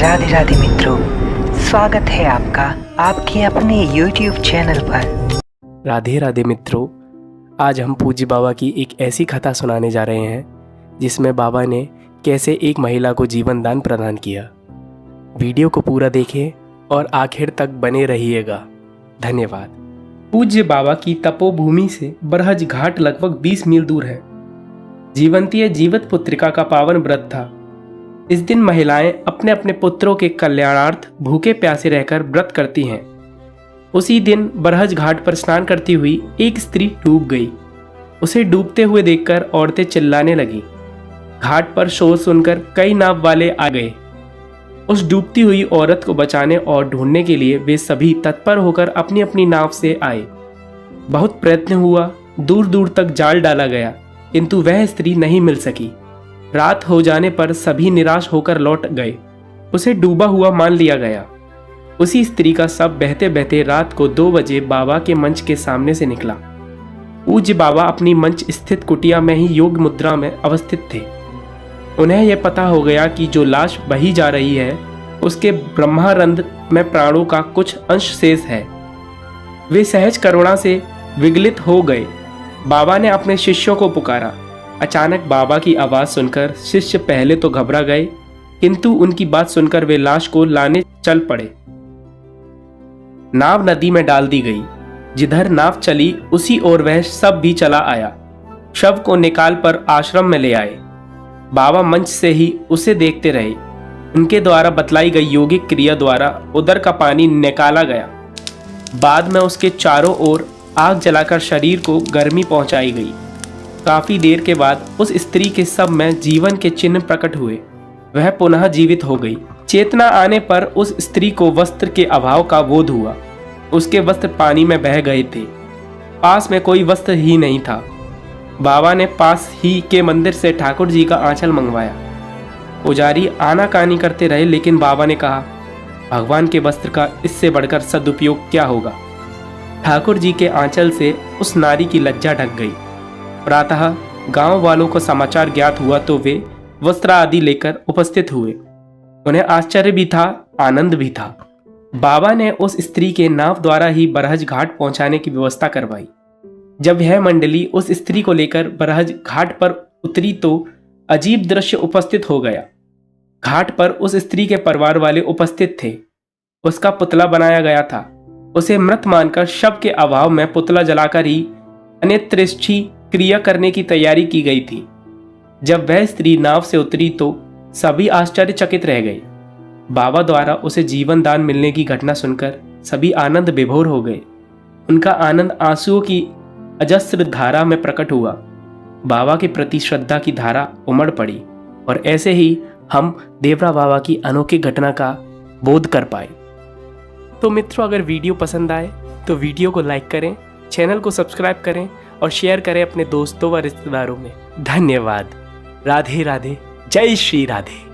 राधे राधे मित्रों, स्वागत है आपका आपके अपने YouTube चैनल पर। राधे राधे मित्रों, आज हम पूज्य बाबा की एक ऐसी कथा सुनाने जा रहे हैं जिसमें बाबा ने कैसे एक महिला को जीवन दान प्रदान किया। वीडियो को पूरा देखें और आखिर तक बने रहिएगा। धन्यवाद। पूज्य बाबा की तपोभूमि से बरहज घाट लगभग 20 मील दूर है। जीवंती जीवित पुत्रिका का पावन व्रत था। इस दिन महिलाएं अपने अपने पुत्रों के कल्याणार्थ भूखे प्यासे रहकर व्रत करती हैं। उसी दिन बरहज घाट पर स्नान करती हुई एक स्त्री डूब गई। उसे डूबते हुए देखकर औरतें चिल्लाने लगीं। घाट पर शोर सुनकर कई नाव वाले आ गए। उस डूबती हुई औरत को बचाने और ढूंढने के लिए वे सभी तत्पर होकर अपनी अपनी नाव से आए। बहुत प्रयत्न हुआ, दूर दूर तक जाल डाला गया, किंतु वह स्त्री नहीं मिल सकी। रात हो जाने पर सभी निराश होकर लौट गए। उसे डूबा हुआ मान लिया गया। उसी स्त्री का शव बहते बहते रात को 2 बजे बाबा के मंच के सामने से निकला। पूज्य बाबा अपनी मंच स्थित कुटिया में ही योग मुद्रा में अवस्थित थे। उन्हें यह पता हो गया कि जो लाश बही जा रही है उसके ब्रह्मानंद में प्राणों का कुछ अंश शेष है। वे सहज करुणा से विगलित हो गए। बाबा ने अपने शिष्यों को पुकारा। अचानक बाबा की आवाज सुनकर शिष्य पहले तो घबरा गए, किंतु उनकी बात सुनकर वे लाश को लाने चल पड़े। नाव नदी में डाल दी गई। जिधर नाव चली उसी ओर वह शव भी चला आया। शव को निकाल पर आश्रम में ले आए। बाबा मंच से ही उसे देखते रहे। उनके द्वारा बतलाई गई योगिक क्रिया द्वारा उदर का पानी निकाला गया। बाद में उसके चारों ओर आग जलाकर शरीर को गर्मी पहुंचाई गई। काफी देर के बाद उस स्त्री के शव में जीवन के चिन्ह प्रकट हुए। वह पुनः जीवित हो गई। चेतना आने पर उस स्त्री को वस्त्र के अभाव का बोध हुआ। उसके वस्त्र पानी में बह गए थे। पास में कोई वस्त्र ही नहीं था। बाबा ने पास ही के मंदिर से ठाकुर जी का आंचल मंगवाया। पुजारी आनाकानी करते रहे, लेकिन बाबा ने कहा, भगवान के वस्त्र का इससे बढ़कर सदुपयोग क्या होगा। ठाकुर जी के आंचल से उस नारी की लज्जा ढक गई। प्रातः गांव वालों को समाचार ज्ञात हुआ तो वे वस्त्र आदि लेकर उपस्थित हुए। उन्हें आश्चर्य भी था, आनंद भी था। बाबा ने उस स्त्री के नाव द्वारा ही बरहज घाट पहुंचाने की व्यवस्था करवाई। जब यह मंडली उस स्त्री को लेकर बरहज घाट पर उतरी तो अजीब दृश्य उपस्थित हो गया। घाट पर उस स्त्री के परिवार वाले उपस्थित थे। उसका पुतला बनाया गया था। उसे मृत मानकर शव के अभाव में पुतला जलाकर ही अन्येष्टि क्रिया करने की तैयारी की गई थी। जब वह स्त्री नाव से उतरी तो सभी आश्चर्यचकित रह गए। बाबा द्वारा उसे जीवन दान मिलने की घटना सुनकर सभी आनंद विभोर हो गए। उनका आनंद आंसुओं की अजस्र धारा में प्रकट हुआ। बाबा के प्रति श्रद्धा की धारा उमड़ पड़ी और ऐसे ही हम देवरा बाबा की अनोखी घटना का बोध कर पाए। तो मित्रों, अगर वीडियो पसंद आए तो वीडियो को लाइक करें, चैनल को सब्सक्राइब करें और शेयर करें अपने दोस्तों व रिश्तेदारों में। धन्यवाद। राधे राधे। जय श्री राधे।